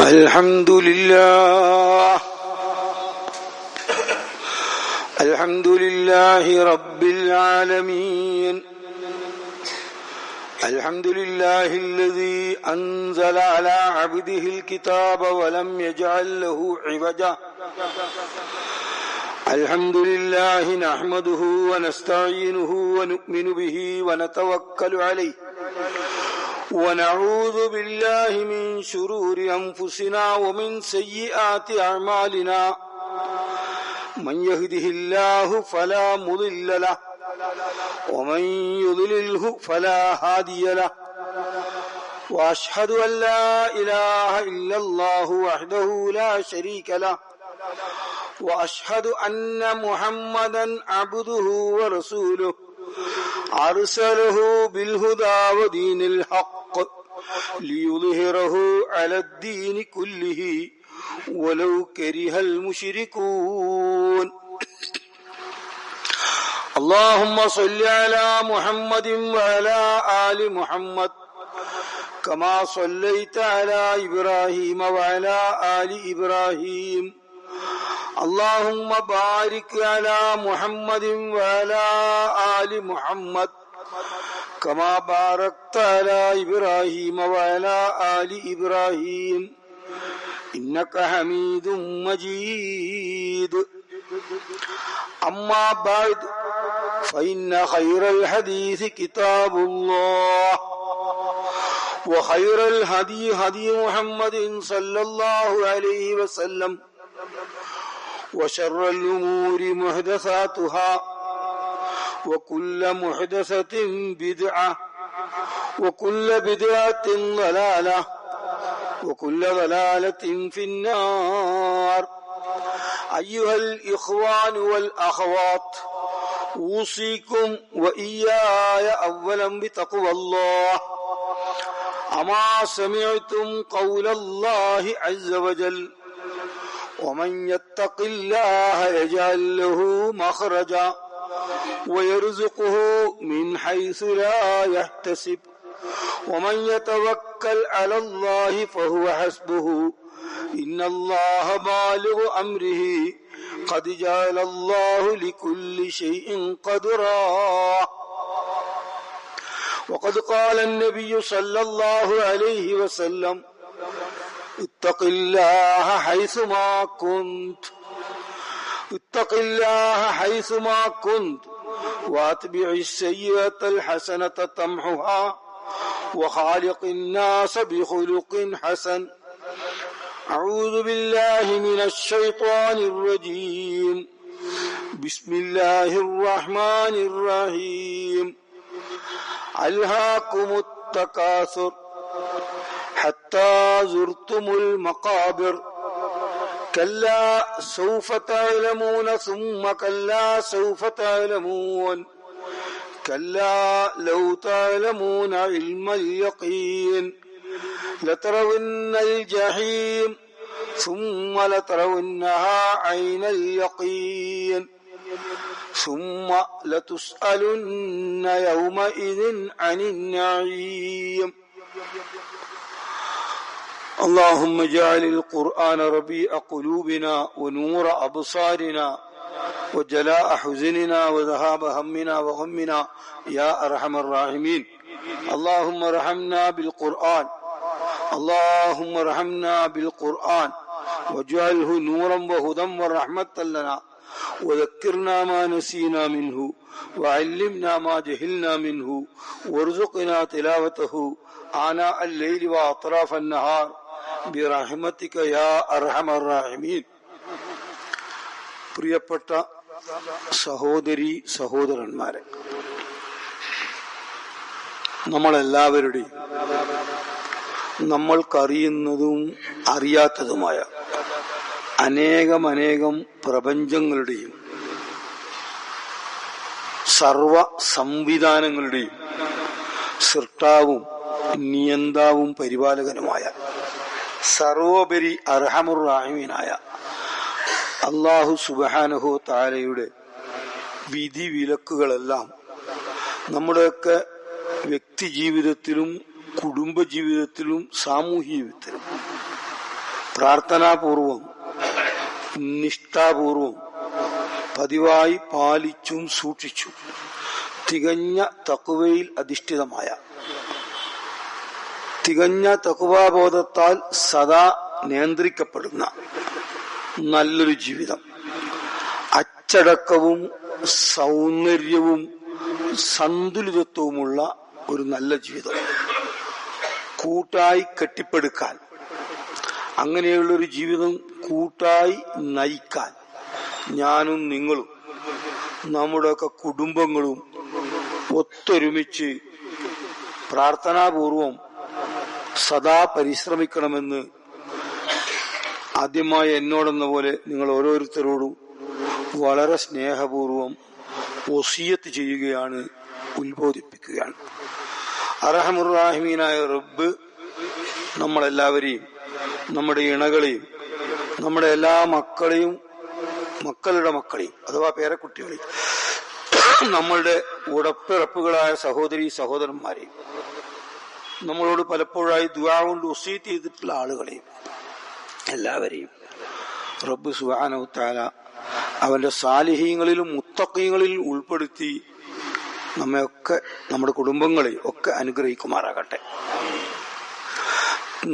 الحمد لله الحمد لله رب العالمين الحمد لله الذي أنزل على عبده الكتاب ولم يجعل له عوجا الحمد لله نحمده ونستعينه ونؤمن به ونتوكل عليه ونعوذ بالله من شرور أنفسنا ومن سيئات أعمالنا من يهده الله فلا مضل له ومن يضلله فلا هادي له وأشهد أن لا إله إلا الله وحده لا شريك له وأشهد أن محمدا عبده ورسوله أرسله بالهدى ودين الحق ليظهره على الدين كله ولو كره المشركون اللهم صل على محمد وعلى آل محمد كما صليت على إبراهيم وعلى آل إبراهيم اللهم بارك على محمد وعلى آل محمد كما باركت على إبراهيم وعلى آل إبراهيم إنك حميد مجيد أما بعد فإن خير الحديث كتاب الله وخير الهدي هدي محمد صلى الله عليه وسلم وشر الأمور محدثاتها وكل محدثة بدعة وكل بدعة ضلالة وكل ضلالة في النار أيها الإخوان والأخوات أوصيكم وإياي أولا بتقوى الله أما سمعتم قول الله عز وجل ومن يتق الله يجعل له مخرجا ويرزقه من حيث لا يحتسب ومن يتوكل على الله فهو حسبه إن الله بالغ أمره قد جعل الله لكل شيء قدرا وقد قال النبي صلى الله عليه وسلم اتق الله حيثما كنت اتق الله حيثما كنت واتبع السيئة الحسنة تمحها وخالق الناس بخلق حسن أعوذ بالله من الشيطان الرجيم بسم الله الرحمن الرحيم ألهاكم التكاثر حتى زرتم المقابر كلا سوف تعلمون ثم كلا سوف تعلمون كلا لو تعلمون علم اليقين لترون الجحيم ثم لترونها عين اليقين ثم لتسألن يومئذ عن النعيم اللهم اجعل القرآن ربيع قلوبنا ونور أبصارنا وجلاء حزننا وذهاب همنا وغمنا يا أرحم الراحمين اللهم ارحمنا بالقرآن اللهم ارحمنا بالقرآن واجعله نورا وهدى ورحمة لنا وذكرنا ما نسينا منه وعلمنا ما جهلنا منه وارزقنا تلاوته آناء الليل وأطراف النهار برحمتك يا أرحم الراحمين. പ്രിയപ്പെട്ട സഹോദരി സഹോദരന്മാരെ, നമ്മളെല്ലാവരുടെയും നമ്മൾക്കറിയുന്നതും അറിയാത്തതുമായ അനേകം പ്രപഞ്ചങ്ങളുടെയും സർവ സംവിധാനങ്ങളുടെയും സൃഷ്ടാവും നിയന്താവും പരിപാലകനുമായ സർവോപരി അർഹമുർ റഹീമീനായ അല്ലാഹു സുബ്ഹാനഹു തആലയുടെ വിധി വിലക്കുകളെല്ലാം നമ്മുടെയൊക്കെ വ്യക്തി ജീവിതത്തിലും കുടുംബ ജീവിതത്തിലും സാമൂഹ്യ ജീവിതത്തിലും പ്രാർത്ഥനാപൂർവം നിഷ്ഠാപൂർവം പതിവായി പാലിച്ചും സൂക്ഷിച്ചും തികഞ്ഞ തഖ്വയിൽ അധിഷ്ഠിതമായ തികഞ്ഞ തഖ്വാബോധത്താൽ സദാ നിയന്ത്രിക്കപ്പെടുന്ന നല്ലൊരു ജീവിതം, അച്ചടക്കവും സൗന്ദര്യവും സന്തുലിതത്വവുമുള്ള ഒരു നല്ല ജീവിതം കൂട്ടായി കെട്ടിപ്പടുക്കാൻ, അങ്ങനെയുള്ളൊരു ജീവിതം കൂട്ടായി നയിക്കാൻ ഞാനും നിങ്ങളും നമ്മുടെയൊക്കെ കുടുംബങ്ങളും ഒത്തൊരുമിച്ച് പ്രാർത്ഥനാപൂർവം സദാ പരിശ്രമിക്കണമെന്ന് ആദ്യമായി എന്നോടെന്ന പോലെ നിങ്ങൾ ഓരോരുത്തരോടും വളരെ സ്നേഹപൂർവം വസിയത്ത് ചെയ്യുകയാണ്, ഉത്ബോധിപ്പിക്കുകയാണ്. അർഹമുർ റഹീമീനായ റബ്ബ് നമ്മളെല്ലാവരെയും, നമ്മുടെ ഇണകളെയും, നമ്മുടെ എല്ലാ മക്കളെയും, മക്കളുടെ മക്കളെയും അഥവാ പേരക്കുട്ടികളെയും, നമ്മളുടെ ഉടപ്പിറപ്പുകളായ സഹോദരി സഹോദരന്മാരെയും, നമ്മളോട് പലപ്പോഴായി ദുആ കൊണ്ട് വസിയത്ത് ചെയ്തിട്ടുള്ള ആളുകളെയും എല്ലാവരെയും റബ്ബ് സുബ്ഹാനഹു തആല അവന്റെ സാലിഹീങ്ങളിലും മുത്തഖീങ്ങളിലും ഉൾപ്പെടുത്തി നമ്മയൊക്കെ, നമ്മുടെ കുടുംബങ്ങളെ ഒക്കെ അനുഗ്രഹിക്കുമാറാകട്ടെ.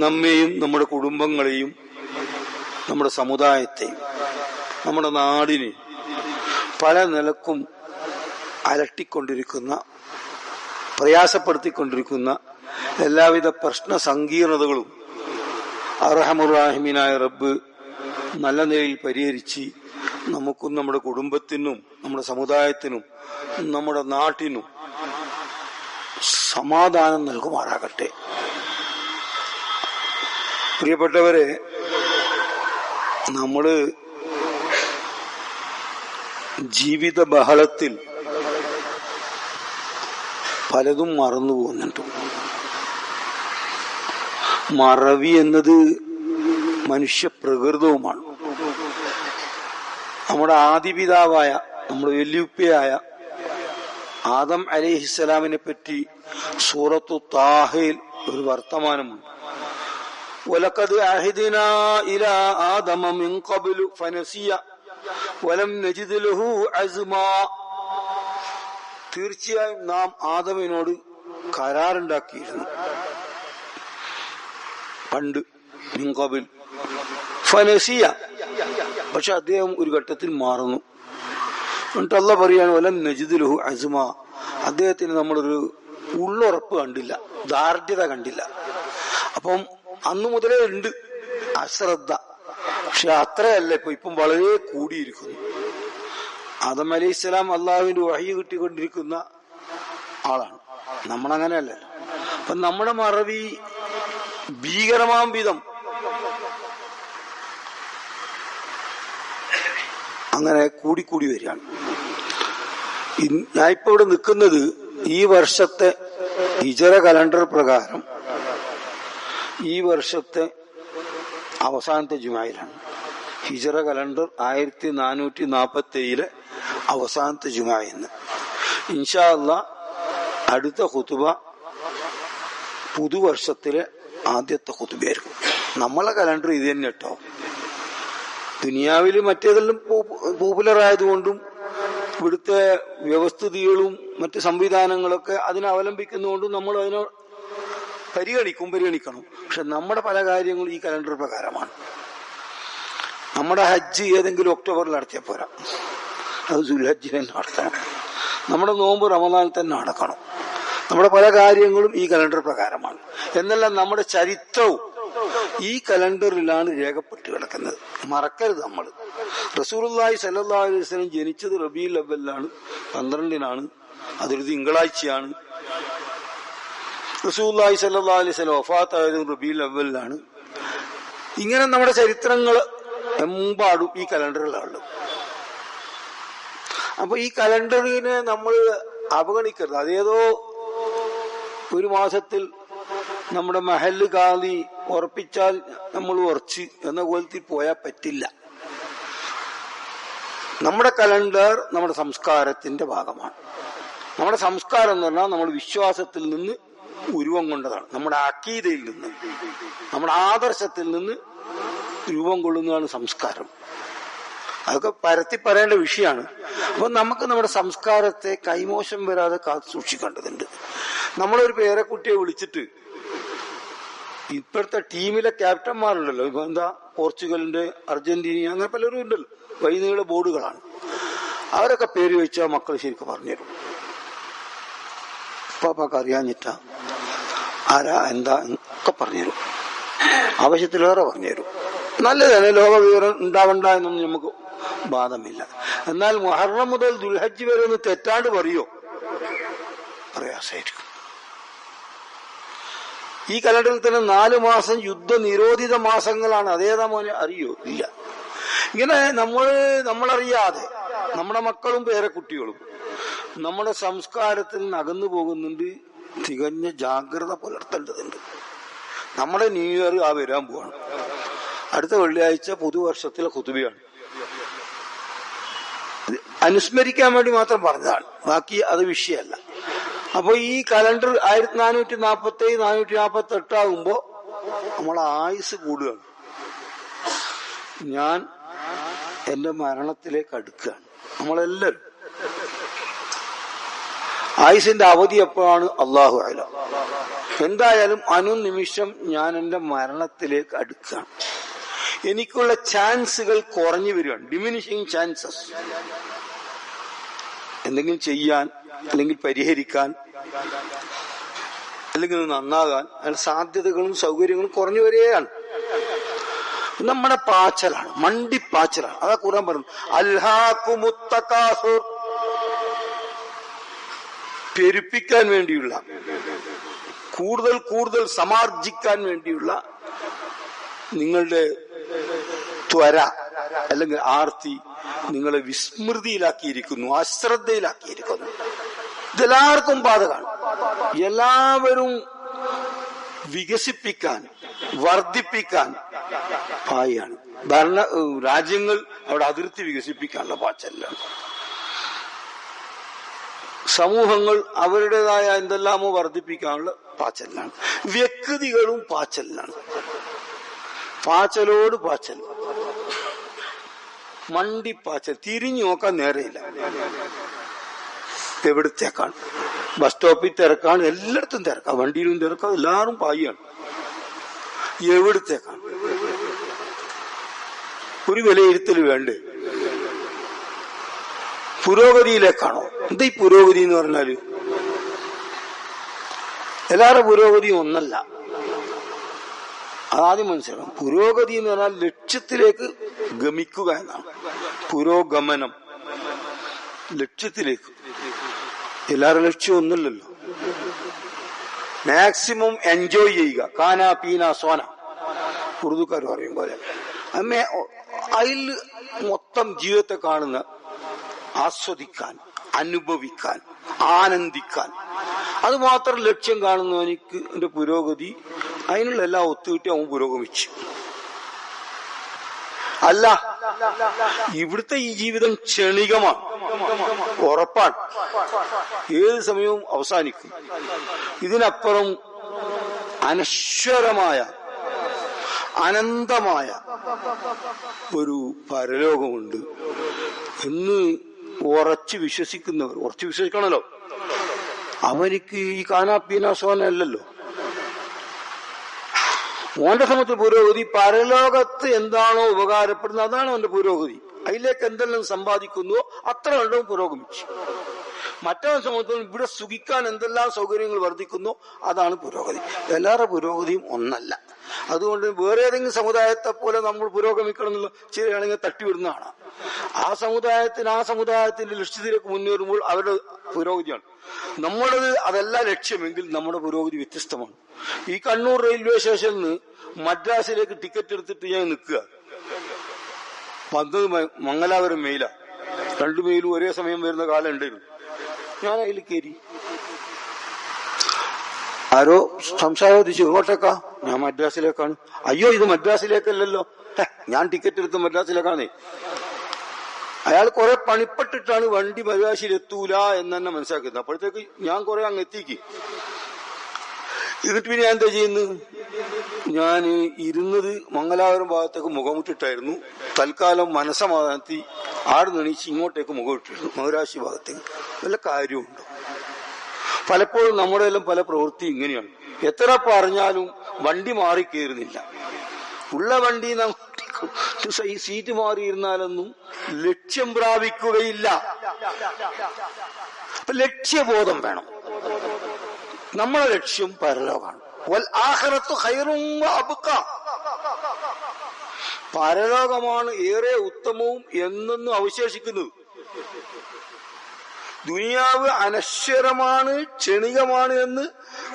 നമ്മെയും നമ്മുടെ കുടുംബങ്ങളെയും നമ്മുടെ സമുദായത്തെയും നമ്മുടെ നാടിനെ പല നിലക്കും അലട്ടിക്കൊണ്ടിരിക്കുന്ന, പ്രയാസപ്പെടുത്തിക്കൊണ്ടിരിക്കുന്ന എല്ലാവിധ പ്രശ്ന സങ്കീർണതകളും അർഹമുർ റഹീമീനായ റബ്ബ് നല്ല നിലയിൽ പരിഹരിച്ച് നമുക്കും നമ്മുടെ കുടുംബത്തിനും നമ്മുടെ സമുദായത്തിനും നമ്മുടെ നാട്ടിനും സമാധാനം നൽകുമാറാകട്ടെ. പ്രിയപ്പെട്ടവരെ, നമ്മള് ജീവിത ബഹളത്തിൽ പലതും മറന്നു പോകുന്നുണ്ട്. മറവി എന്നത് മനുഷ്യ പ്രകൃതവുമാണ്. നമ്മുടെ ആദിപിതാവായ, നമ്മുടെ വല്യുപ്പയായ ആദം അലൈഹിസ്സലാമിനെ പറ്റി സൂറത്തു താഹയിൽ ഒരു വർത്തമാനമുണ്ട്. വലഖദ് അഹ്ദിനാ ഇലാ ആദമ മിൻ ഖബ്ലു ഫനസിയ വലം നജിദ് ലഹു അസ്മാ. തീർച്ചയായും നാം ആദമിനോട് കരാറുണ്ടാക്കിയിരുന്നു പണ്ട്, മിൻ ഖബ്ൽ ഫനസിയ. പക്ഷെ അദ്ദേഹം ഒരു ഘട്ടത്തിൽ മാറുന്നു. എന്നിട്ട് അല്ലാഹ് പറയാണ് വലം നജിദ് ലഹു അസ്മാ. അദ്ദേഹത്തിന് നമ്മളൊരു ഉള്ളുറപ്പ് കണ്ടില്ല, ദാർഢ്യത കണ്ടില്ല. അപ്പം അന്നു മുതലേ ഉണ്ട് അശ്രദ്ധ. പക്ഷെ അത്രയല്ല, ഇപ്പം വളരെ കൂടിയിരിക്കുന്നു. ആദം അലൈഹിസ്സലാം അള്ളാഹുവിന്റെ വഹി കിട്ടിക്കൊണ്ടിരിക്കുന്ന ആളാണ്. നമ്മളങ്ങനെയല്ലല്ലോ. അപ്പൊ നമ്മുടെ മറവി ഭീകരമാം വിധം അങ്ങനെ കൂടിക്കൂടി വരികയാണ്. ഞാൻ ഇപ്പൊ ഇവിടെ നിൽക്കുന്നത് ഈ വർഷത്തെ ഹിജറ കലണ്ടർ പ്രകാരം ഈ വർഷത്തെ അവസാനത്തെ ജുമായിലാണ്. ഹിജറ കലണ്ടർ 1447 അവസാനത്തെ ജുമായിന്ന്. ഇൻഷാ അല്ലാഹ് അടുത്ത ഖുതുബ പുതുവർഷത്തിലെ ആദ്യത്തെ ഖുതുബയായിരിക്കും. നമ്മളെ കലണ്ടർ ഇത് തന്നെ കേട്ടോ. ദുനിയാവിൽ മറ്റേതെല്ലാം പോപ്പുലർ ആയതുകൊണ്ടും ഇവിടുത്തെ വ്യവസ്ഥിതികളും മറ്റ് സംവിധാനങ്ങളൊക്കെ അതിനെ അവലംബിക്കുന്നതുകൊണ്ടും നമ്മൾ അതിനെ പരിഗണിക്കണം. പക്ഷെ നമ്മുടെ പല കാര്യങ്ങളും ഈ കലണ്ടർ പ്രകാരമാണ്. നമ്മുടെ ഹജ്ജ് ഏതെങ്കിലും ഒക്ടോബറിൽ നടത്തിയാൽ പോരാ, അത് ദുൽഹജ്ജിൽ തന്നെ നടത്തണം. നമ്മുടെ നോമ്പ് റമദാനിൽ തന്നെ നടക്കണം. നമ്മുടെ പല കാര്യങ്ങളും ഈ കലണ്ടർ പ്രകാരമാണ്. എന്നല്ല, നമ്മുടെ ചരിത്രവും ഈ കലണ്ടറിലാണ് രേഖപ്പെട്ട് കിടക്കുന്നത്. മറക്കരുത്. നമ്മൾ റസൂലുള്ളാഹി സ്വല്ലല്ലാഹു അലൈഹി വസല്ലം ജനിച്ചത് റബീഉൽ അവ്വലിലാണ്, 12-നാണ്. അതൊരു തിങ്കളാഴ്ചയാണ്. റസൂലുള്ളാഹി സ്വല്ലല്ലാഹു അലൈഹി വസല്ലം വഫാത്തായതും റബീഉൽ അവ്വലിലാണ്. ഇങ്ങനെ നമ്മുടെ ചരിത്രങ്ങൾ എമ്പാടും ഈ കലണ്ടറിലാണ്. അപ്പൊ ഈ കലണ്ടറിനെ നമ്മൾ അവഗണിക്കരുത്. അതേതോ ഒരു മാസത്തിൽ നമ്മുടെ മഹല്ല് കാളി ഉറപ്പിച്ചാൽ നമ്മൾ ഉറച്ച് എന്ന കോലത്തിൽ പോയാൽ പറ്റില്ല. നമ്മുടെ കലണ്ടർ നമ്മുടെ സംസ്കാരത്തിന്റെ ഭാഗമാണ്. നമ്മുടെ സംസ്കാരം എന്ന് പറഞ്ഞാൽ നമ്മുടെ വിശ്വാസത്തിൽ നിന്ന് ഉരുവം കൊണ്ടതാണ്. നമ്മുടെ അഖീദയിൽ നിന്ന്, നമ്മുടെ ആദർശത്തിൽ നിന്ന് രൂപം കൊള്ളുന്നതാണ് സംസ്കാരം. അതൊക്കെ പരത്തി പറയേണ്ട വിഷയമാണ്. അപ്പൊ നമുക്ക് നമ്മുടെ സംസ്കാരത്തെ കൈമോശം വരാതെ കാത്തു സൂക്ഷിക്കേണ്ടതുണ്ട്. നമ്മളൊരു പേരക്കുട്ടിയെ വിളിച്ചിട്ട് ഇപ്പോഴത്തെ ടീമിലെ ക്യാപ്റ്റന്മാരുണ്ടല്ലോ, ഇപ്പൊ എന്താ പോർച്ചുഗലിന്റെ, അർജന്റീന, അങ്ങനെ പലരും ഉണ്ടല്ലോ, വൈനീള ബോർഡുകളാണ്. അവരൊക്കെ പേര് വെച്ചാൽ മക്കൾ ശരിക്കും പറഞ്ഞുതരും. പാപ്പാക്ക് അറിയാഞ്ഞിട്ട ആരാ എന്താ ഒക്കെ പറഞ്ഞുതരും, ആവശ്യത്തിലേറെ പറഞ്ഞുതരും. നല്ലതന്നെ, ലോക വിവരം ഉണ്ടാവണ്ട എന്നൊന്നും നമുക്ക് ബാധമില്ല. എന്നാൽ മുഹറം മുതൽ ദുൽഹജ്ജ് വരെ ഒന്ന് തെറ്റാണ്ട് പറയോ, പ്രയാസമായിരിക്കും. ഈ കലണ്ടറിൽ തന്നെ 4 മാസം യുദ്ധ നിരോധിത മാസങ്ങളാണ്. അതേതാ മോനെ അറിയോ? ഇല്ല. ഇങ്ങനെ നമ്മളറിയാതെ നമ്മുടെ മക്കളും പേരക്കുട്ടികളും നമ്മുടെ സംസ്കാരത്തിൽ നിന്ന് അകന്നു പോകുന്നുണ്ട്. തികഞ്ഞ ജാഗ്രത പുലർത്തേണ്ടതുണ്ട്. നമ്മുടെ ന്യൂ ഇയർ വരാൻ പോവാണ്. അടുത്ത വെള്ളിയാഴ്ച പുതുവർഷത്തിലെ ഖുതുബയാണ്. അനുസ്മരിക്കാൻ വേണ്ടി മാത്രം പറഞ്ഞതാണ്, ബാക്കി അത് വിഷയമല്ല. അപ്പൊ ഈ കലണ്ടർ 1447 448 ആകുമ്പോ നമ്മളെ ആയുസ് കൂടുകയാണ്. ഞാൻ എന്റെ മരണത്തിലേക്ക് അടുക്കുകയാണ്. നമ്മളെല്ലാരും ആയുസിന്റെ അവധി എപ്പോഴാണ് അള്ളാഹു അലം. എന്തായാലും അനുനിമിഷം ഞാൻ എന്റെ മരണത്തിലേക്ക് അടുക്കുകയാണ്. എനിക്കുള്ള ചാൻസുകൾ കുറഞ്ഞു വരികയാണ്, ഡിമിനിഷിങ് ചാൻസസ്. എന്തെങ്കിലും ചെയ്യാൻ, അല്ലെങ്കിൽ പരിഹരിക്കാൻ, അല്ലെങ്കിൽ നന്നാകാൻ അതിന് സാധ്യതകളും സൗകര്യങ്ങളും കുറഞ്ഞു വരികയാണ്. നമ്മുടെ പാച്ചലാണ്, മണ്ടിപ്പാച്ചലാണ്. അതാ ഖുർആൻ പറഞ്ഞു, അൽഹാകുമുത് തകാസുർ, പെരുപ്പിക്കാൻ വേണ്ടിയുള്ള, കൂടുതൽ കൂടുതൽ സമാർജിക്കാൻ വേണ്ടിയുള്ള നിങ്ങളുടെ ത്വര അല്ലെങ്കിൽ ആർത്തി നിങ്ങളെ വിസ്മൃതിയിലാക്കിയിരിക്കുന്നു, അശ്രദ്ധയിലാക്കിയിരിക്കുന്നു. ഇതെല്ലാവർക്കും ബാധകമാണ്. എല്ലാവരും വികസിപ്പിക്കാൻ, വർദ്ധിപ്പിക്കാൻ പായാണ്. രാജ്യങ്ങൾ അവിടെ അതിർത്തി വികസിപ്പിക്കാനുള്ള പാച്ചല്ലാണ്. സമൂഹങ്ങൾ അവരുടേതായ എന്തെല്ലാമോ വർദ്ധിപ്പിക്കാനുള്ള പാച്ചല്ലാണ്. വ്യക്തികളും പാച്ചല്ലാണ്. പാച്ചലോട് പാച്ചൽ, മണ്ടിപ്പാച്ചൽ, തിരിഞ്ഞു നോക്കാൻ നേരെയില്ല. എവിടത്തേക്കാണ്? ബസ് സ്റ്റോപ്പിൽ തിരക്കാണ്, എല്ലായിടത്തും തിരക്കാണ്, വണ്ടിയിലും തിരക്കാണ്, എല്ലാവരും പായാണ്. എവിടത്തേക്കാണ്? ഒരു വിലയിരുത്തൽ വേണ്ടേ? പുരോഗതിയിലേക്കാണോ? എന്താ ഈ പുരോഗതി എന്ന് പറഞ്ഞാല്? എല്ലാവരുടെ പുരോഗതിയും ഒന്നല്ല, അതാദ്യം മനസ്സിലാക്കണം. പുരോഗതി എന്ന് പറഞ്ഞാൽ ലക്ഷ്യത്തിലേക്ക് ഗമിക്കുക എന്നാണ്. പുരോഗമനം, ലക്ഷ്യത്തിലേക്ക്. എല്ലാവരുടെ ലക്ഷ്യം ഒന്നുമില്ലല്ലോ. മാക്സിമം എൻജോയ് ചെയ്യുക, കാന പീന സോന, ഉറുദുക്കാർ പറയും പോലെ. അതിൽ മൊത്തം ജീവിതത്തെ കാണുന്ന, ആസ്വദിക്കാൻ, അനുഭവിക്കാൻ, ആനന്ദിക്കാൻ, അത് മാത്രം ലക്ഷ്യം കാണുന്നവനിക്ക് എന്റെ പുരോഗതി, അതിനുള്ള എല്ലാം ഒത്തുകിട്ടി അവൻ പുരോഗമിച്ചു. അല്ല, ഇവിടുത്തെ ഈ ജീവിതം ക്ഷണികമാണ്, ഉറപ്പാണ്, ഏത് സമയവും അവസാനിക്കും. ഇതിനപ്പുറം അനശ്വരമായ, അനന്തമായ ഒരു പരലോകമുണ്ട് എന്ന് ഉറച്ചു വിശ്വസിക്കുന്നവർ, ഉറച്ചു വിശ്വസിക്കണല്ലോ, അവനിക്ക് ഈ കാനാപ്പീന സോനല്ലല്ലോ. മോന്റെ സമയത്ത് പുരോഗതി പരലോകത്ത് എന്താണോ ഉപകാരപ്പെടുന്നത് അതാണ് അവന്റെ പുരോഗതി. അതിലേക്ക് എന്തെല്ലാം സമ്പാദിക്കുന്നുവോ അത്ര കണ്ടവും പുരോഗമിച്ചു. മറ്റവൻ സമയത്തും ഇവിടെ സുഖിക്കാൻ എന്തെല്ലാം സൗകര്യങ്ങൾ വർദ്ധിക്കുന്നോ അതാണ് പുരോഗതി. എല്ലാവരുടെ പുരോഗതിയും ഒന്നല്ല. അതുകൊണ്ട് വേറെ ഏതെങ്കിലും സമുദായത്തെ പോലെ നമ്മൾ പുരോഗമിക്കണം എന്നുള്ള ശരിയാണെങ്കിൽ തട്ടിവിടുന്നതാണ്. ആ സമുദായത്തിന്റെ ലക്ഷ്യത്തിലേക്ക് മുന്നേറുമ്പോൾ അവരുടെ പുരോഗതിയാണ്. നമ്മുടേത് അതല്ല ലക്ഷ്യമെങ്കിൽ നമ്മുടെ പുരോഗതി വ്യത്യസ്തമാണ്. ഈ കണ്ണൂർ റെയിൽവേ സ്റ്റേഷനിൽ നിന്ന് മദ്രാസിലേക്ക് ടിക്കറ്റ് എടുത്തിട്ട് ഞാൻ നിൽക്കുക. വന്നത് മംഗലാപുരം മെയിലാ. 2 മെയിലും ഒരേ സമയം വരുന്ന കാലം ഉണ്ടായിരുന്നു. ഞാൻ അതിൽ കയറി. ആരോ സംശയം ചോദിച്ചു, ഇങ്ങോട്ടേക്കാ? ഞാൻ മദ്രാസിലേക്കാണ്. അയ്യോ, ഇത് മദ്രാസിലേക്കല്ലല്ലോ. ഞാൻ ടിക്കറ്റ് എടുത്ത് മദ്രാസിലേക്കാണേ. അയാൾ കുറെ പണിപ്പെട്ടിട്ടാണ് വണ്ടി മദ്രാസിൽ എത്തൂല എന്ന് തന്നെ മനസ്സിലാക്കുന്നത്. അപ്പോഴത്തേക്ക് ഞാൻ കുറെ അങ്ങ് എത്തിക്ക്. എന്നിട്ട് പിന്നെ ഞാൻ എന്താ ചെയ്യുന്നത്? ഞാൻ ഇരുന്നത് മംഗലാപുരം ഭാഗത്തേക്ക് മുഖമിട്ടിട്ടായിരുന്നു. തൽക്കാലം മനസ്സമാധാനത്തി ആട് നണീച്ച് ഇങ്ങോട്ടേക്ക് മുഖമിട്ടിരുന്നു, മഹരാശി ഭാഗത്തേക്ക്. വല്ല കാര്യമുണ്ടോ? പലപ്പോഴും നമ്മുടെ എല്ലാം പല പ്രവൃത്തി ഇങ്ങനെയാണ്. എത്ര പറഞ്ഞാലും വണ്ടി മാറി കയറുന്നില്ല. ഉള്ള വണ്ടി ഈ സീറ്റ് മാറിയിരുന്നാലൊന്നും ലക്ഷ്യം പ്രാപിക്കുകയില്ല. അപ്പൊ ലക്ഷ്യബോധം വേണം. നമ്മളെ ലക്ഷ്യം പരലോകമാണ്. വൽ ആഖിറത്തു ഖൈറുൻ വഅബ്ഖ, പരലോകമാണ് ഏറെ ഉത്തമവും എന്നെന്നും അവശേഷിക്കുന്നത്. ദുനിയാവ് അനശ്വരമാണ്, ക്ഷണികമാണ് എന്ന്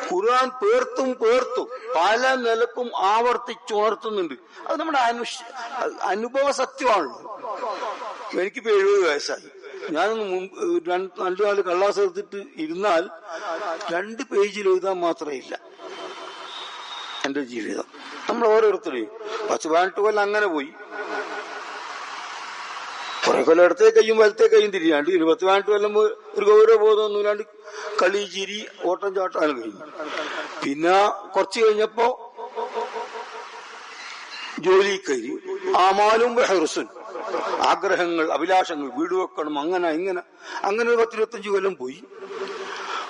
ഖുർആൻ പേർത്തും പല നിലക്കും ആവർത്തിച്ചുണർത്തുന്നുണ്ട്. അത് നമ്മുടെ അനുഭവ സത്യമാണല്ലോ. എനിക്കിപ്പോ 70 വയസ്സായി. ഞാനൊന്ന് മുമ്പ് 2-4 കള്ളാസ് എടുത്തിട്ട് ഇരുന്നാൽ 2 പേജിൽ എഴുതാൻ മാത്രമേ ഇല്ല എന്റെ ജീവിതം. നമ്മൾ ഓരോരുത്തരെയും 10-18 കൊല്ലം അങ്ങനെ പോയി. കുറെ കൊല്ലം ഇടത്തേ കയ്യും വലത്തേ കയ്യും തിരിയാണ്ട് 10-18 കൊല്ലം ഒരു ഗൗരവബോധമൊന്നും ഇല്ലാണ്ട് കളി, ചിരി, ഓട്ടം ചാട്ടാനും കഴിഞ്ഞു. പിന്നെ കുറച്ച് കഴിഞ്ഞപ്പോ ജോലി കയറി. ആമാലും ബഹറുസുൻ, ആഗ്രഹങ്ങൾ, അഭിലാഷങ്ങൾ, വീട് വെക്കണം, അങ്ങനെ ഇങ്ങനെ ഒരു 10-25 കൊല്ലം പോയി.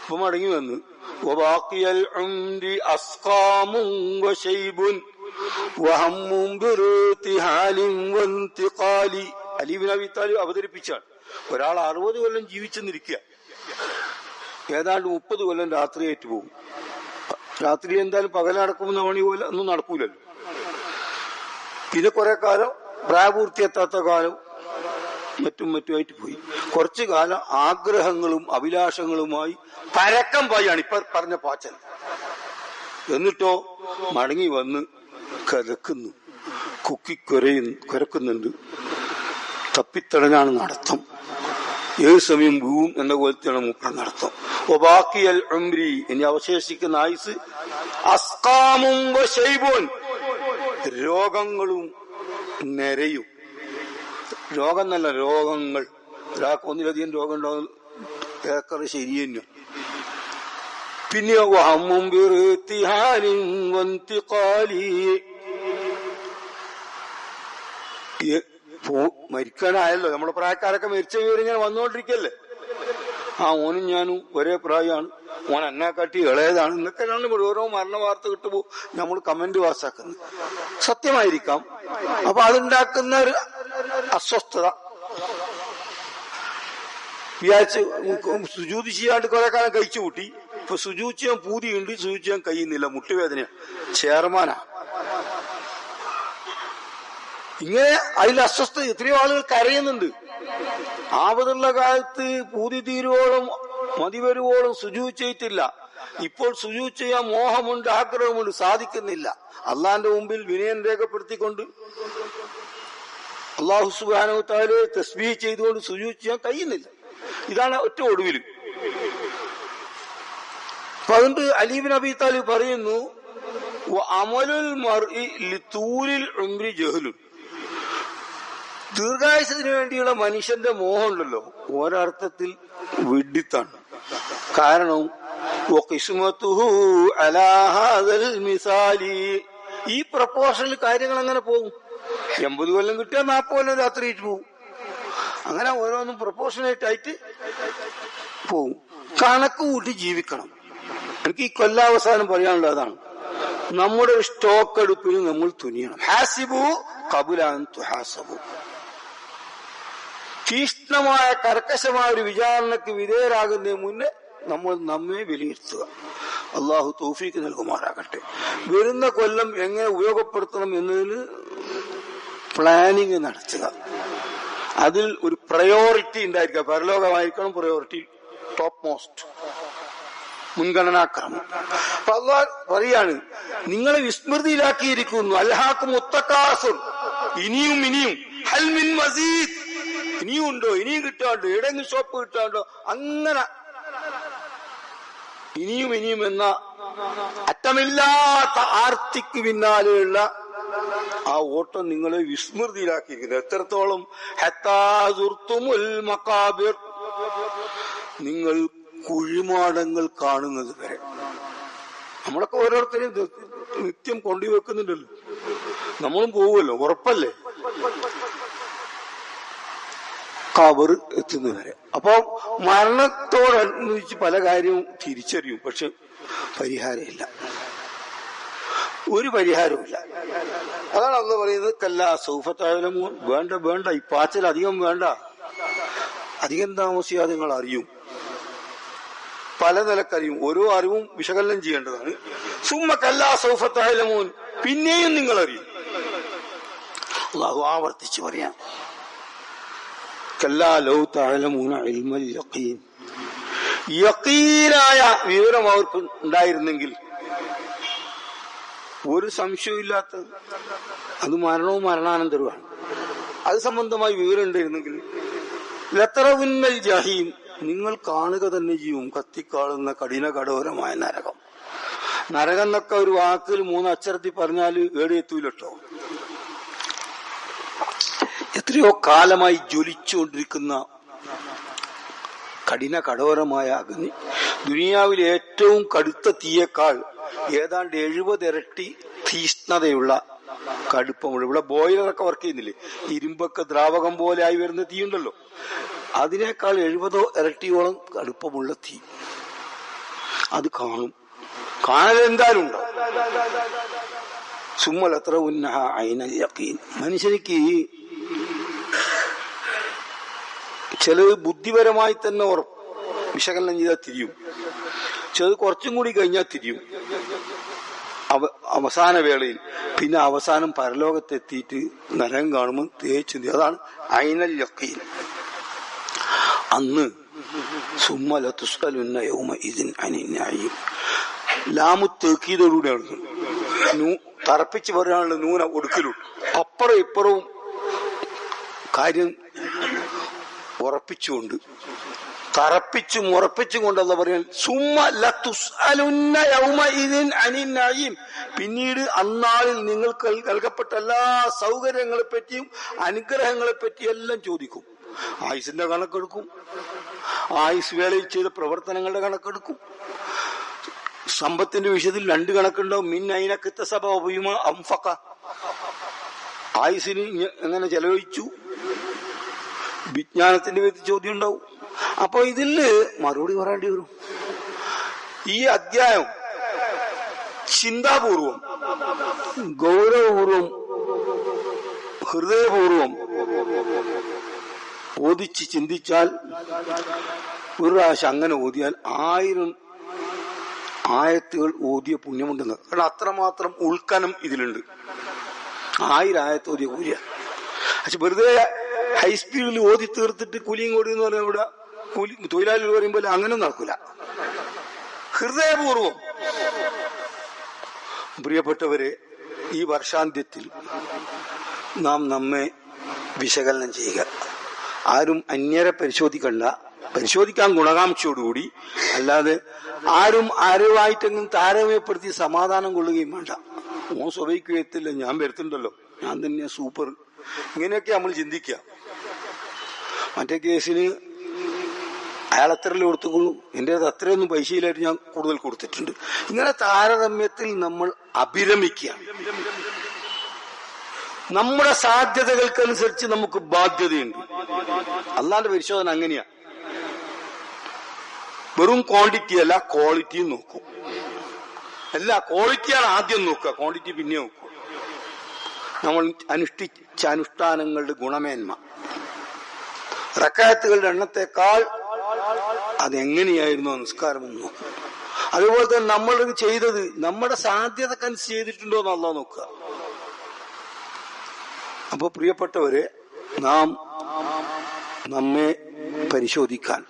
അപ്പൊ മടങ്ങി വന്ന് അലി ഇബ്നു അബീ ത്വാലിബ് അവതരിപ്പിച്ചാണ്. ഒരാൾ 60 കൊല്ലം ജീവിച്ചെന്നിരിക്കുക, ഏതാണ്ട് 30 കൊല്ലം രാത്രിയായിട്ട് പോകും. രാത്രി എന്തായാലും പകലടക്കുമെന്ന പണി പോലെ ഒന്നും നടക്കൂലല്ലോ. പിന്നെ കുറെ കാലം പ്രായപൂർത്തിയെത്താത്ത കാലം മറ്റുമായിട്ട് പോയി. കുറച്ചു കാലം ആഗ്രഹങ്ങളും അഭിലാഷങ്ങളുമായി പരക്കം പായാണ് ഇപ്പൊ പറഞ്ഞ പാച്ചൽ. എന്നിട്ടോ മടങ്ങി വന്ന് കലക്കുന്നു, കുരക്കുന്നുണ്ട്. തപ്പിത്തടഞ്ഞാണ് നടത്തം. ഏത് സമയം വീവും എന്ന പോലത്തെയാണ് മൂപ്പറ നടത്തം. ഒബാക്കിയൽ ഉംരി, ഇനി അവശേഷിക്കുന്ന ആയുസ് അസ്കാമും വശൈബുൻ, രോഗങ്ങളും നെരയും. രോഗം എന്നല്ല, രോഗങ്ങൾ. ഒരാൾക്ക് ഒന്നിലധികം രോഗം ഉണ്ടാകും, ഏക്കറ് ശരി തന്നെ. പിന്നെ മരിക്കാനായല്ലോ. നമ്മുടെ പ്രായക്കാരൊക്കെ മരിച്ച വിവരിങ്ങനെ വന്നുകൊണ്ടിരിക്കല്ലേ. ഓനും ഞാനും ഒരേ പ്രായമാണ്, ഓൻ എന്നെക്കാട്ടി ഇളയതാണ് എന്നൊക്കെയാണ് ഓരോ മരണ വാർത്ത കിട്ടുമ്പോ നമ്മൾ കമന്റ് പാസ്സാക്കുന്നത്. സത്യമായിരിക്കാം. അപ്പൊ അതുണ്ടാക്കുന്ന ഒരു അസ്വസ്ഥത. വിചാരിച്ച് സുജൂദ് ചെയ്യാണ്ട് കുറെ കാലം കഴിച്ചു കൂട്ടി. ഇപ്പൊ സുജൂദ് ചെയ്യാൻ പൂതിയുണ്ട്, സുജൂദ് ചെയ്യാൻ കഴിയുന്നില്ല, മുട്ടുവേദന. ചെയർമാനാ ഇങ്ങനെ. അതിൽ അസ്വസ്ഥത. എത്രയോ ആളുകൾ കരയുന്നുണ്ട്. ആപത്തുള്ള കാലത്ത് പൂതി തീരുവോളം മതി വരുവോളം സുജൂദ് ചെയ്തിട്ടില്ല. ഇപ്പോൾ സുജൂദ് ചെയ്യാൻ മോഹമുണ്ട്, ആഗ്രഹമുണ്ട്, സാധിക്കുന്നില്ല. അള്ളാന്റെ മുമ്പിൽ വിനയം രേഖപ്പെടുത്തിക്കൊണ്ട് അള്ളാഹു സുബ്ഹാനഹു വ തആലയെ തസ്ബീഹ് ചെയ്തുകൊണ്ട് സുജൂദ് ചെയ്യാൻ കഴിയുന്നില്ല. ഇതാണ് ഒറ്റ ഒടുവിൽ. അപ്പൊ അതുകൊണ്ട് അലി ഇബ്നു അബീ ത്വാലിബ് പറയുന്നു, അമലുൽ മർഇ ലിതൂലിൽ ഉംരി ജഹ്ലുൻ, ദീർഘായുസത്തിന് വേണ്ടിയുള്ള മനുഷ്യന്റെ മോഹം ഉണ്ടല്ലോ, ഒരർത്ഥത്തിൽ വിഡ്ഢിത്താണ്. കാരണം ഈ പ്രപ്പോഷനിൽ കാര്യങ്ങൾ അങ്ങനെ പോകും. 80 കൊല്ലം കിട്ടിയാൽ 40 കൊല്ലം രാത്രിയിട്ട് പോകും. അങ്ങനെ ഓരോന്നും പ്രപ്പോഷനായിട്ടായിട്ട് പോകും. കണക്ക് കൂട്ടി ജീവിക്കണം. എനിക്ക് ഈ കൊല്ലാവസാനം പറയാനുള്ളത് അതാണ്. നമ്മുടെ സ്റ്റോക്ക് എടുപ്പിന് നമ്മൾ തുനിയണം. ഹാസിബു ഖബല അൻ തുഹാസബു. തീഷ്ണമായ കർക്കശമായ ഒരു വിചാരണക്ക് വിധേയരാകുന്നതിന് മുന്നേ നമ്മൾ നമ്മെ വിലയിരുത്തുക. അള്ളാഹു തൗഫീക്ക് നൽകുമാറാകട്ടെ. വരുന്ന കൊല്ലം എങ്ങനെ ഉപയോഗപ്പെടുത്തണം എന്നതിന് പ്ലാനിങ് നടത്തുക. അതിൽ ഒരു പ്രയോറിറ്റി ഉണ്ടായിരിക്കുക. പരലോകമായിരിക്കണം പ്രയോറിറ്റി, ടോപ്പ് മോസ്റ്റ്, മുൻഗണനാക്രമം. അപ്പൊ അള്ളാഹ് പറയാണ്, നിങ്ങളെ വിസ്മൃതിയിലാക്കിയിരിക്കുന്നു. അൽഹാക്കും മുത്തക്കാസുർ, ഇനിയും ഹൽ മിൻ മസീദ്, ഇനിയും ഉണ്ടോ, ഇനിയും കിട്ടാണ്ടോ, ഏതെങ്കിലും ഷോപ്പ് കിട്ടാണ്ടോ, അങ്ങനെ ഇനിയും എന്ന അറ്റമില്ലാത്ത ആർത്തിക്ക് പിന്നാലെയുള്ള ആ ഓട്ടം നിങ്ങളെ വിസ്മൃതിയിലാക്കിയിരിക്കുന്നത്. എത്രത്തോളം? ഹത്താ സുർത്തുമുൽ മഖാബിർ, നിങ്ങൾ കുഴിമാടങ്ങൾ കാണുന്നത് വരെ. നമ്മളൊക്കെ ഓരോരുത്തരെയും നിത്യം കൊണ്ടുവെക്കുന്നുണ്ടല്ലോ, നമ്മളും പോവുമല്ലോ, ഉറപ്പല്ലേ കബർ എത്തുന്നവരെ. അപ്പൊ മരണത്തോടനുബന്ധിച്ച് പല കാര്യവും തിരിച്ചറിയും, പക്ഷെ പരിഹാരമില്ല, ഒരു പരിഹാരവുമില്ല. അതാണ് അന്ന് പറയുന്നത് കല്ലാ സൗഫ തഅലമൂൻ. വേണ്ട വേണ്ട, ഈ പാച്ചൽ അധികം വേണ്ട, അധികം താമസിയാതെ നിങ്ങൾ അറിയും, പല നിലക്കറിയും, ഓരോ അറിവും വിശകലനം ചെയ്യേണ്ടതാണ്. സുമ്മ കല്ലാ സൗഫ തഅലമൂൻ, പിന്നെയും നിങ്ങൾ അറിയും. അല്ലാഹു ആവർത്തിച്ച് പറയാം, കല്ലാ ലൗ തഅലമൂന ഇൽമൽ യഖീൻ, യഖീനായ വിവരം അവർക്ക് ഉണ്ടായിരുന്നെങ്കിൽ, ഒരു സംശയമില്ലാത്ത, അത് മരണവും മരണാനന്തരവുമാണ്, അത് സംബന്ധമായി വിവരം ഉണ്ടായിരുന്നെങ്കിൽ ലതറവുന്നൽ ജഹീം, നിങ്ങൾ കാണുക തന്നെ ചെയ്യും കത്തിക്കാളുന്ന കഠിന കഠോരമായ നരകം. നരകം എന്നൊക്കെ ഒരു വാക്കിൽ 3 അക്ഷരത്തിൽ പറഞ്ഞാൽ ഏടെ എത്തൂലട്ടോ. എത്രയോ കാലമായി ജ്വലിച്ചുകൊണ്ടിരിക്കുന്ന കഠിന കഠോരമായ അഗ്നി, ദുനിയാവിലെ ഏറ്റവും കടുത്ത തീയേക്കാൾ ഏതാണ്ട് 70 ഇരട്ടി തീഷ്ണതയുള്ള കടുപ്പമുള്ള, ഇവിടെ ബോയിലറൊക്കെ വർക്ക് ചെയ്യുന്നില്ലേ, ഇരുമ്പൊക്കെ ദ്രാവകം പോലെ ആയി വരുന്ന തീ ഉണ്ടല്ലോ, അതിനേക്കാൾ 70 ഇരട്ടിയോളം കടുപ്പമുള്ള തീ. അത് കാണും, കാണൽ എന്തായാലും ഉണ്ടാവും. സുമ്മലത്ര ഉന്നഹ ഐനൽ യഖീൻ. മനുഷ്യനിക്ക് ചിലത് ബുദ്ധിപരമായി തന്നെ വിശകലനം ചെയ്താൽ തിരിയും, ചിലത് കുറച്ചും കൂടി കഴിഞ്ഞാൽ തിരിയും അവസാന വേളയിൽ. പിന്നെ അവസാനം പരലോകത്തെത്തിയിട്ട് നരകം കാണുമ്പോൾ തേച്ചു. അതാണ് ഐനൽ യഖീൻ. അന്ന് സുമ്മ ലതുസ്അലുന്ന യൗമഇദിൻ അനിൻ നഈം. ലാമു തൗക്കീദോടുകൂടിയാണ്, തറപ്പിച്ച് പറയാനുള്ള നൂന ഒടുക്കലുണ്ട്. അപ്പുറം ഇപ്പുറവും കാര്യം ഉറപ്പിച്ചുകൊണ്ട്, തറപ്പിച്ചും ഉറപ്പിച്ചും കൊണ്ടല്ല പറയാൻ സുമ്മ ലതുസ്അലുന്ന യൗമഇദിൻ അനിൻ നഈം. പിന്നീട് അന്നാളിൽ നിങ്ങൾക്ക് നൽകപ്പെട്ട എല്ലാ സൗകര്യങ്ങളെ പറ്റിയും അനുഗ്രഹങ്ങളെ പറ്റിയും എല്ലാം ചോദിക്കും. ആയുസിന്റെ കണക്കെടുക്കും, ആയുസ് വേളയിൽ ചെയ്ത പ്രവർത്തനങ്ങളുടെ കണക്കെടുക്കും. സമ്പത്തിന്റെ വിഷയത്തിൽ 2 കണക്കുണ്ടാവും. മിൻ ഐനക്കത്ത സബ ഉപയുമ അംഫക, ആയുസിന് എങ്ങനെ ചെലവഴിച്ചു, വിജ്ഞാനത്തിന്റെ പേരിൽ ചോദ്യം ഉണ്ടാവും. അപ്പൊ ഇതില് മറുപടി പറയേണ്ടി വരും. ഈ അധ്യായം ചിന്താപൂർവം, ഗൗരവപൂർവം, ഹൃദയപൂർവം ഓദിച്ച് ചിന്തിച്ചാൽ, ഒരു പ്രാവശ്യം അങ്ങനെ ഓതിയാൽ 1000 ആയത്തുകൾ ഓതിയ പുണ്യമുണ്ടെന്ന്. കാരണം അത്രമാത്രം ഉൾക്കനം ഇതിലുണ്ട്. 1000 ആയത്ത് ഓതിയ കൂലിയ. പക്ഷെ വെറുതെ ഹൈസ്പീഡിൽ ഓതി തീർത്തിട്ട് കൂലിയും കൂടി എന്ന് പറഞ്ഞാൽ ഇവിടെ തൊഴിലാളികൾ പറയുമ്പോൾ അങ്ങനെ നടക്കൂല. ഹൃദയപൂർവം. പ്രിയപ്പെട്ടവരെ, ഈ വർഷാന്ത്യത്തിൽ നാം നമ്മെ വിശകലനം ചെയ്യുക. ആരും അന്യരെ പരിശോധിക്കാൻ ഗുണകാംക്ഷയോടുകൂടി, അല്ലാതെ ആരും ആരുമായിട്ടെങ്കിലും താരതമ്യപ്പെടുത്തി സമാധാനം കൊള്ളുകയും വേണ്ട. ഓൻ സ്വഭയ്ക്ക് എത്തില്ല, ഞാൻ വരുത്തുണ്ടല്ലോ, ഞാൻ തന്നെയാ സൂപ്പർ, ഇങ്ങനെയൊക്കെ നമ്മൾ ചിന്തിക്കുക. മറ്റേ കേസിന് അയാൾ എത്രയല്ലേ കൊടുത്തുകൊള്ളൂ, എൻ്റെ അത്രയൊന്നും പൈസയിലായിട്ട് ഞാൻ കൂടുതൽ കൊടുത്തിട്ടുണ്ട്. ഇങ്ങനെ താരതമ്യത്തിൽ നമ്മൾ അഭിരമിക്കുകയാണ്. നമ്മുടെ സാധ്യതകൾക്കനുസരിച്ച് നമുക്ക് ബാധ്യതയുണ്ട്. അല്ലാണ്ട് പരിശോധന അങ്ങനെയാ, വെറും ക്വാണ്ടിറ്റി അല്ല ക്വാളിറ്റിയും നോക്കും. അല്ല, ക്വാളിറ്റിയാണ് ആദ്യം നോക്കുക, ക്വാണ്ടിറ്റി പിന്നെ നോക്കും. നമ്മൾ അനുഷ്ഠിച്ച അനുഷ്ഠാനങ്ങളുടെ ഗുണമേന്മ, റക്അത്തുകളുടെ എണ്ണത്തെക്കാൾ അതെങ്ങനെയായിരുന്നു നിസ്കാരം എന്ന് നോക്കും. അതുപോലെ തന്നെ നമ്മൾ ചെയ്തത് നമ്മുടെ സാധ്യതക്കനുസരിച്ച് ചെയ്തിട്ടുണ്ടോ എന്ന് അല്ലാഹ് നോക്കുക. അപ്പൊ പ്രിയപ്പെട്ടവരെ, നാം നമ്മെ പരിശോധിക്കാൻ,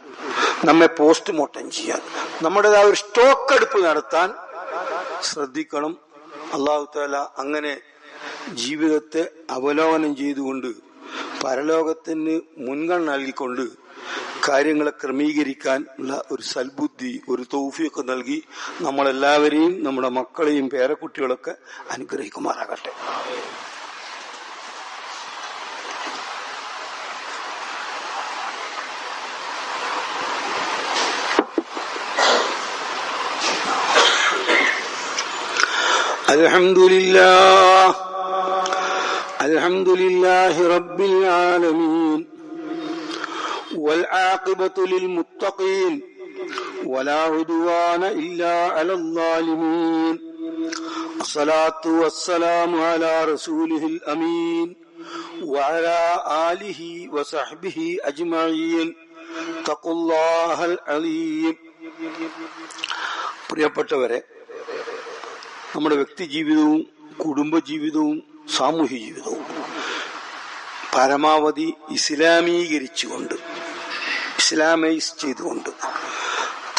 നമ്മെ പോസ്റ്റ്മോർട്ടം ചെയ്യാൻ, നമ്മുടേതായ ഒരു സ്റ്റോക്ക് എടുപ്പ് നടത്താൻ ശ്രദ്ധിക്കണം. അല്ലാഹു തആല അങ്ങനെ ജീവിതത്തെ അവലോകനം ചെയ്തുകൊണ്ട് പരലോകത്തിന് മുൻഗണന നൽകിക്കൊണ്ട് കാര്യങ്ങളെ ക്രമീകരിക്കാൻ ഉള്ള ഒരു സൽബുദ്ധി, ഒരു തൗഫീഖ് നൽകി നമ്മളെല്ലാവരെയും, നമ്മുടെ മക്കളെയും പേരക്കുട്ടികളൊക്കെ അനുഗ്രഹിക്കുമാറാകട്ടെ. അൽഹംദുലില്ലാഹി റബ്ബിൽ ആലമീൻ വൽ ആഖിബത്തു ലിൽ മുത്തഖീൻ വലാ ഉദ്വാന ഇല്ലാ അലൽ ളാലിമീൻ അസ്സലാത്തു വസ്സലാമു അലാ റസൂലിഹിൽ അമീൻ വഅലാ ആലിഹി വസഹ്ബിഹി അജ്മഈൻ തഖുല്ലാഹൽ അലീം. പ്രിയപ്പെട്ടവരെ, നമ്മുടെ വ്യക്തി ജീവിതവും കുടുംബജീവിതവും സാമൂഹ്യ ജീവിതവും പരമാവധി ഇസ്ലാമീകരിച്ചുകൊണ്ട്, ഇസ്ലാമൈസ് ചെയ്തുകൊണ്ട്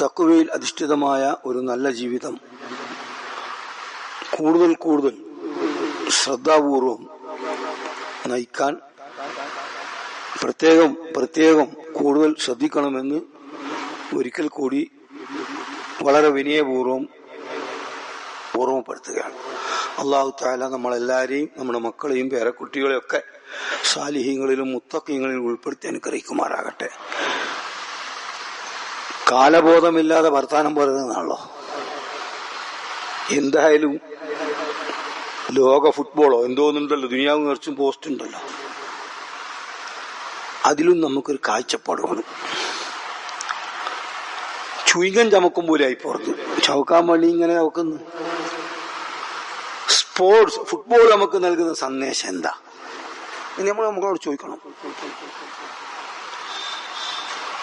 തഖ്വയിൽ അധിഷ്ഠിതമായ ഒരു നല്ല ജീവിതം കൂടുതൽ കൂടുതൽ ശ്രദ്ധാപൂർവം നയിക്കാൻ പ്രത്യേകം കൂടുതൽ ശ്രദ്ധിക്കണമെന്ന് ഒരിക്കൽ കൂടി വളരെ വിനയപൂർവ്വം ഓർമ്മപ്പെടുത്തുകയാണ്. അല്ലാഹു തആല നമ്മളെല്ലാവരെയും, നമ്മുടെ മക്കളെയും പേരക്കുട്ടികളെയും ഒക്കെ സാലിഹീങ്ങളിലും മുത്തഖീങ്ങളിലും ഉൾപ്പെടുത്തി അനുഗ്രഹിക്കുമാറാകട്ടെ. കാലബോധമില്ലാതെ വർത്താനം പറയുന്നതാണല്ലോ. എന്തായാലും ലോക ഫുട്ബോളോ എന്തോന്നുണ്ടല്ലോ, ദുനിയാവ് നിറച്ചും പോസ്റ്റ് ഉണ്ടല്ലോ, അതിലും നമുക്കൊരു കാഴ്ചപ്പാട് വേണം. ചുയിങ്ങൻ ചമക്കും പോലെ ആയി പുറത്ത് ചവക്കാൻ വേണ്ടി ഇങ്ങനെ ചവക്കുന്നു. സ്പോർട്സ് ഫുട്ബോൾ നമുക്ക് നൽകുന്ന സന്ദേശം എന്താ? നമ്മൾ നമ്മളോട് ചോദിക്കണം.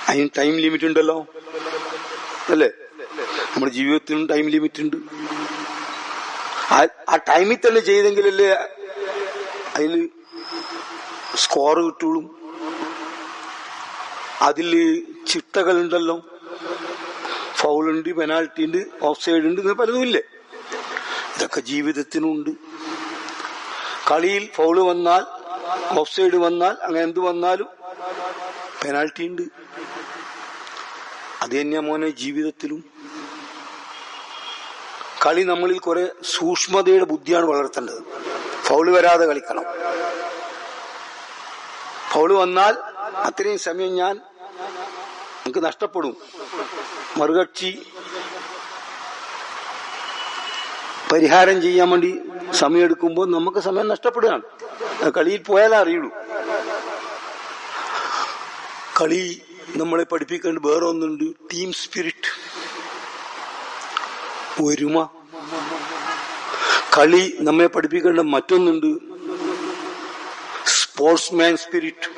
അതിന് ടൈം ലിമിറ്റ് ഉണ്ടല്ലോ, അല്ലേ? നമ്മുടെ ജീവിതത്തിനും ടൈം ലിമിറ്റ് ഉണ്ട്. ആ ടൈമിൽ തന്നെ ചെയ്തെങ്കിലല്ലേ അതിൽ സ്കോർ കിട്ടുള്ളൂ. അതില് ചിട്ടകളുണ്ടല്ലോ, ഫൗളുണ്ട്, പെനാൽറ്റി ഉണ്ട്, ഓഫ് സൈഡ് ഉണ്ട്, ഇങ്ങനെ പലതും ഇല്ലേ? ഇതൊക്കെ ജീവിതത്തിനുണ്ട്. കളിയിൽ ഫൗള് വന്നാൽ, ഓഫ് സൈഡ് വന്നാൽ, അങ്ങനെ എന്ത് വന്നാലും പെനാൽറ്റി ഉണ്ട്. അത് തന്നെയാ മോനെ ജീവിതത്തിലും. കളി നമ്മളിൽ കുറെ സൂക്ഷ്മതയുടെ ബുദ്ധിയാണ് വളർത്തേണ്ടത്. ഫൗള് വരാതെ കളിക്കണം. ഫൗള് വന്നാൽ അത്രയും സമയം നമുക്ക് നഷ്ടപ്പെടും. മറുകക്ഷി പരിഹാരം ചെയ്യാൻ വേണ്ടി സമയമെടുക്കുമ്പോൾ നമുക്ക് സമയം നഷ്ടപ്പെടുകയാണ്. കളിയിൽ പോയാലേ അറിയുള്ളൂ. കളി നമ്മളെ പഠിപ്പിക്കേണ്ട വേറെ ഒന്നുണ്ട്, ടീം സ്പിരിറ്റ്, ഒരുമ. കളി നമ്മെ പഠിപ്പിക്കേണ്ട മറ്റൊന്നുണ്ട്, സ്പോർട്സ്മാൻ സ്പിരിറ്റ്.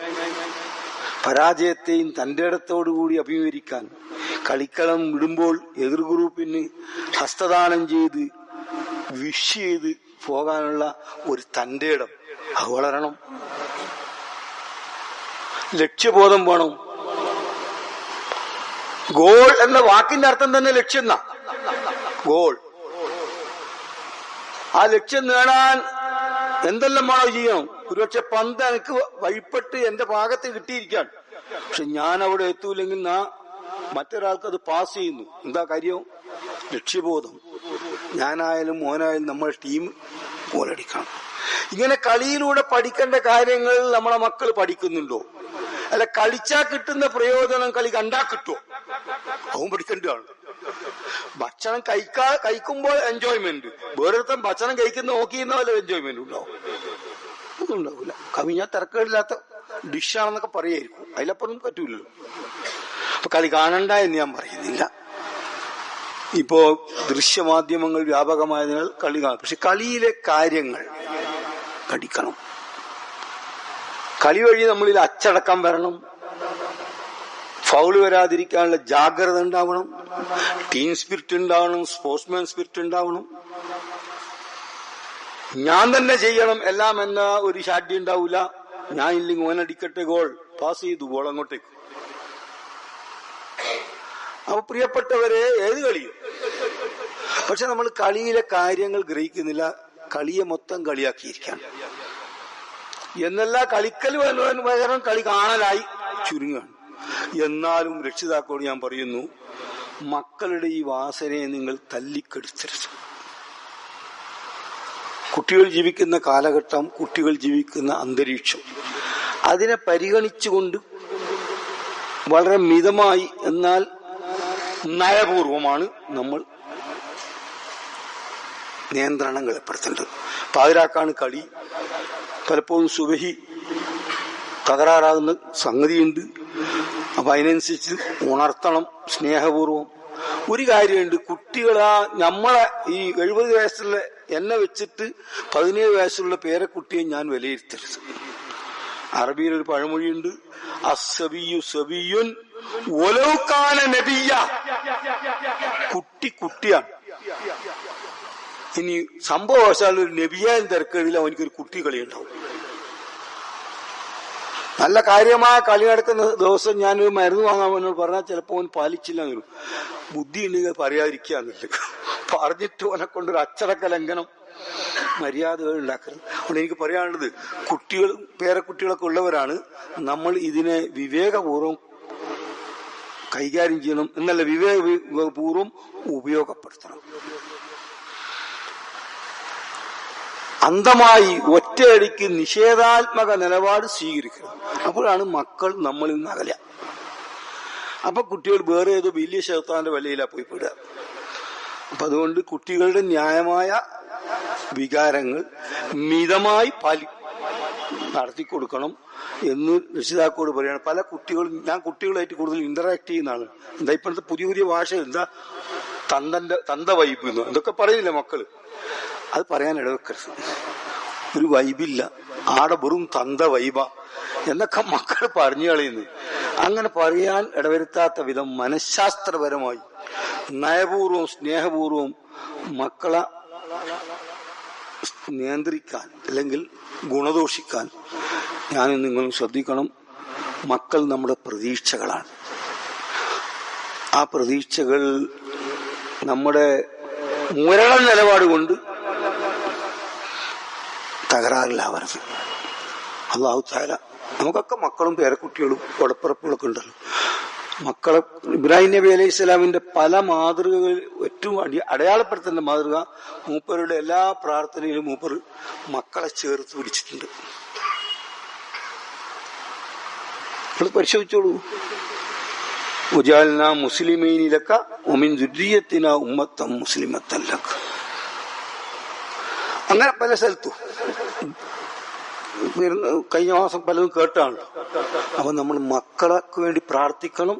പരാജയത്തെയും തന്റെ ഇടത്തോടുകൂടി അഭിമുഖീകരിക്കാൻ, കളിക്കളം വിടുമ്പോൾ എതിർ ഗ്രൂപ്പിന് ഹസ്തദാനം ചെയ്ത് വിഷ് ചെയ്ത് പോകാനുള്ള ഒരു തന്റെ ഇടം അത് വളരണം. ലക്ഷ്യബോധം വേണം. ഗോൾ എന്ന വാക്കിന്റെ അർത്ഥം തന്നെ ലക്ഷ്യം എന്നാ. ഗോൾ, ആ ലക്ഷ്യം നേടാൻ എന്തെല്ലാം വേണോ ചെയ്യണം. ഒരുപക്ഷെ പന്ത് എനിക്ക് വഴിപ്പെട്ട് എന്റെ ഭാഗത്ത് കിട്ടിയിരിക്കാണ്, പക്ഷെ ഞാൻ അവിടെ എത്തൂല്ലെങ്കിൽ മറ്റൊരാൾക്ക് അത് പാസ് ചെയ്യുന്നു. എന്താ കാര്യം? ലക്ഷ്യബോധം. ഞാനായാലും മോനായാലും നമ്മൾ ടീം ഗോളടിക്കണം. ഇങ്ങനെ കളിയിലൂടെ പഠിക്കേണ്ട കാര്യങ്ങൾ നമ്മളെ മക്കൾ പഠിക്കുന്നുണ്ടോ? അല്ല, കളിച്ചാൽ കിട്ടുന്ന പ്രയോജനം കളി കണ്ടാ കിട്ടുമോ? അതും പഠിക്കേണ്ടതാണ്. ഭക്ഷണം കഴിക്കുമ്പോൾ എൻജോയ്മെന്റ്, വേറൊരുത്തൻ ഭക്ഷണം കഴിക്കുന്ന നോക്കിയിരുന്ന പോലെ എൻജോയ്മെന്റ് ഉണ്ടാവും? ഒന്നും ഉണ്ടാവില്ല. കവിഞ്ഞാൽ തിരക്കേടില്ലാത്ത ഡിഷാണെന്നൊക്കെ പറയായിരിക്കും, അതിലപ്പുറം പറ്റൂലല്ലോ. അപ്പൊ കളി കാണണ്ട എന്ന് ഞാൻ പറയുന്നില്ല. ഇപ്പോ ദൃശ്യമാധ്യമങ്ങൾ വ്യാപകമായതിനാൽ കളി കാണും, പക്ഷെ കളിയിലെ കാര്യങ്ങൾ പഠിക്കണം. കളി വഴി നമ്മളിൽ അച്ചടക്കം വരണം, ഫൗള് വരാതിരിക്കാനുള്ള ജാഗ്രത ഉണ്ടാവണം, ടീം സ്പിരിറ്റ് ഉണ്ടാവണം, സ്പോർട്സ്മാൻ സ്പിരിറ്റ് ഉണ്ടാവണം. ഞാൻ തന്നെ ചെയ്യണം എല്ലാം എന്ന ഒരു ഷാഡ്യം ഉണ്ടാവില്ല. ഞാൻ ഇല്ലെങ്കിൽ ഓനടിക്കട്ടെ, ഗോൾ പാസ് ചെയ്തു, ഗോൾ അങ്ങോട്ടേക്ക്. അപ്പൊ പ്രിയപ്പെട്ടവരെ, ഏത് കളിയും, പക്ഷെ നമ്മൾ കളിയിലെ കാര്യങ്ങൾ ഗ്രഹിക്കുന്നില്ല. കളിയെ മൊത്തം കളിയാക്കിയിരിക്കുകയാണ്. എന്നല്ല, കളിക്കൽ പകരം കളി കാണലായി ചുരുങ്ങുകയാണ്. എന്നാലും രക്ഷിതാക്കളോട് ഞാൻ പറയുന്നു, മക്കളുടെ ഈ വാസനയെ നിങ്ങൾ തല്ലിക്കെടുത്തരുത്. കുട്ടികൾ ജീവിക്കുന്ന കാലഘട്ടം, കുട്ടികൾ ജീവിക്കുന്ന അന്തരീക്ഷം, അതിനെ പരിഗണിച്ചുകൊണ്ട് വളരെ മിതമായി എന്നാൽ നയപൂർവമാണ് നമ്മൾ നിയന്ത്രണങ്ങൾ ഏർപ്പെടുത്തുന്നുണ്ട്. പാതിരാക്കാണ് കളി, പലപ്പോഴും സുബഹി തകരാറാകുന്ന സംഗതിയുണ്ട്. അപ്പൊ അതിനനുസരിച്ച് ഉണർത്തണം സ്നേഹപൂർവം. ഒരു കാര്യമുണ്ട്, കുട്ടികളാ നമ്മളെ ഈ 70 വയസ്സുള്ള എന്നെ വെച്ചിട്ട് 17 വയസ്സുള്ള പേരക്കുട്ടിയെ ഞാൻ വിലയിരുത്തരുത്. അറബിയിൽ ഒരു പഴമൊഴിയുണ്ട്, അസ്സബിയു സബിയുൻ വലൗ കാന നബിയ്യ. കുട്ടി കുട്ടിയാണ്. ഇനി സംഭവവശാൽ ഒരു നബിയാൻ തിരക്കേടില്ല, അവനിക്കൊരു കുട്ടി കളി ഉണ്ടാവും. നല്ല കാര്യമായ കളി നടക്കുന്ന ദിവസം ഞാനൊരു മരുന്ന് വാങ്ങാൻ അവനോട് പറഞ്ഞാൽ ചിലപ്പോൾ അവൻ പാലിച്ചില്ല എന്നൊരു ബുദ്ധി ഉണ്ടെങ്കിൽ പറയാതിരിക്കാന്നില്ല. പറഞ്ഞിട്ട് അവനെ കൊണ്ടൊരു അച്ചടക്ക ലംഘനം, മര്യാദകൾ ഉണ്ടാക്കരുത്. അതുകൊണ്ട് എനിക്ക് പറയാനുള്ളത്, കുട്ടികൾ പേരക്കുട്ടികളൊക്കെ ഉള്ളവരാണ്, നമ്മൾ ഇതിനെ വിവേകപൂർവ്വം കൈകാര്യം ചെയ്യണം എന്നല്ല, വിവേകപൂർവ്വം ഉപയോഗപ്പെടുത്തണം. അന്ധമായി ഒറ്റയടിക്ക് നിഷേധാത്മക നിലപാട് സ്വീകരിക്കണം. അപ്പോഴാണ് മക്കൾ നമ്മളിൽ നിന്ന് അകല. അപ്പൊ കുട്ടികൾ വേറെ ഏതോ വലിയ ശൈത്താന്റെ വലയിലാ പോയി പെടുക. അപ്പൊ അതുകൊണ്ട് കുട്ടികളുടെ ന്യായമായ വികാരങ്ങൾ മിതമായി നടത്തിക്കൊടുക്കണം എന്ന് രക്ഷിതാക്കളോട് പറയണം. പല കുട്ടികളും, ഞാൻ കുട്ടികളായിട്ട് കൂടുതൽ ഇന്ററാക്ട് ചെയ്യുന്നതാണ്. എന്താ ഇപ്പോഴത്തെ പുതിയ പുതിയ ഭാഷ, എന്താ തന്ത വൈബ് എന്നോ എന്തൊക്കെ പറയുന്നില്ല മക്കള്. അത് പറയാൻ ഇടവെക്കരുത്. ഒരു വൈബില്ല, ആടെ വെറും തന്ത വൈബ എന്നൊക്കെ മക്കൾ പറഞ്ഞു കളയുന്നു. അങ്ങനെ പറയാൻ ഇടവരുത്താത്ത വിധം മനഃശാസ്ത്രപരമായി നയപൂർവ്വം സ്നേഹപൂർവ്വം മക്കളെ നിയന്ത്രിക്കാൻ അല്ലെങ്കിൽ ഗുണദോഷിക്കാൻ ഞാനും നിങ്ങളും ശ്രദ്ധിക്കണം. മക്കൾ നമ്മുടെ പ്രതീക്ഷകളാണ്. ആ പ്രതീക്ഷകൾ നമ്മുടെ മുരളൻ നിലപാട് കൊണ്ട് തകരാറിലാവരുത്. അല്ലാഹു തആല നമുക്കൊക്കെ മക്കളും പേരക്കുട്ടികളും ഉടപ്പിറപ്പുകളൊക്കെ ഉണ്ടല്ലോ. മക്കളെ ഇബ്രാഹിം നബി അലൈഹി സ്വലാമിന്റെ പല മാതൃകകൾ ഏറ്റവും അടയാളപ്പെടുത്തേണ്ട മാതൃക, മൂപ്പരുടെ എല്ലാ പ്രാർത്ഥനയിലും മൂപ്പർ മക്കളെ ചേർത്ത് പിടിച്ചിട്ടുണ്ട്. നിങ്ങൾ പരിശോധിച്ചോളൂ. വജഅൽനാ മുസ്ലിമീന ലക വമിൻ ദുർരിയ്യത്തിനാ ഉമ്മത്തൻ മുസ്ലിമത്തൻ ലക. അങ്ങനെ പല സ്ഥലത്തും കഴിഞ്ഞ മാസം പലതും കേട്ടാണല്ലോ. അപ്പൊ നമ്മൾ മക്കൾക്ക് വേണ്ടി പ്രാർത്ഥിക്കണം.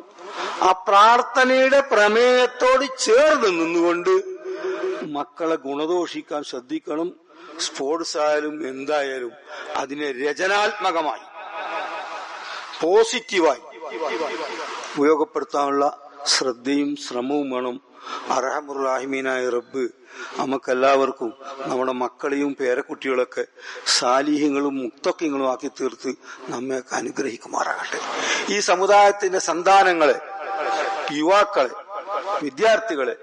ആ പ്രാർത്ഥനയുടെ പ്രമേയത്തോട് ചേർന്ന് നിന്നുകൊണ്ട് മക്കളെ ഗുണദോഷിക്കാൻ ശ്രദ്ധിക്കണം. സ്പോർട്സ് ആയാലും എന്തായാലും അതിനെ രചനാത്മകമായി പോസിറ്റീവായി ഉപയോഗപ്പെടുത്താനുള്ള ശ്രദ്ധയും ശ്രമവും വേണം. അർഹമുർ റഹീമീനായ റബ്ബ് നമുക്കെല്ലാവർക്കും നമ്മുടെ മക്കളെയും പേരക്കുട്ടികളൊക്കെ സാലിഹ്യങ്ങളും മുക്തക്യങ്ങളും ആക്കി തീർത്ത് നമ്മയൊക്കെ അനുഗ്രഹിക്കുമാറാകട്ടെ. ഈ സമുദായത്തിന്റെ സന്താനങ്ങളെ, യുവാക്കളെ, വിദ്യാർത്ഥികളെ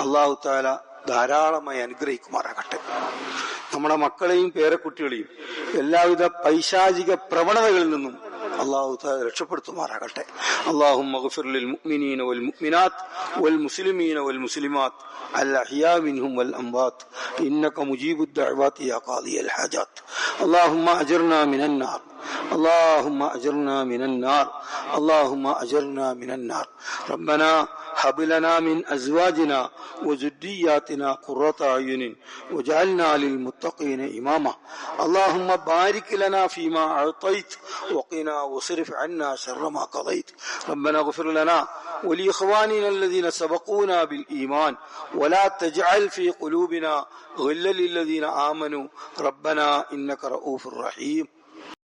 അല്ലാഹു തആല ധാരാളമായി അനുഗ്രഹിക്കുമാറാകട്ടെ. നമ്മുടെ മക്കളെയും പേരക്കുട്ടികളെയും എല്ലാവിധ പൈശാചിക പ്രവണതകളിൽ നിന്നും അല്ലാഹു തആല രക്ഷപ്പെടുത്തുമാറാകട്ടെ. അല്ലാഹുമ്മ ഗ്ഫിർ ലിൽ മുഅ്മിനീന വൽ മുഅ്മിനാത്ത് വൽ മുസ്ലിമീന വൽ മുസ്ലിമാത്ത് الأحياء منهم والأموات إنك مجيب الدعوات يا قاضي الحاجات. اللهم أجرنا من النار، اللهم أجرنا من النار، اللهم أجرنا من النار. ربنا هب لنا من أزواجنا وذرياتنا قرة أعين واجعلنا للمتقين إماما. اللهم بارك لنا فيما أعطيت وقنا واصرف عنا شر ما قضيت. ربنا اغفر لنا ولإخواننا الذين سبقونا بالإيمان ولا تجعل في قلوبنا غلا للذين آمنوا ربنا إنك رؤوف رحيم.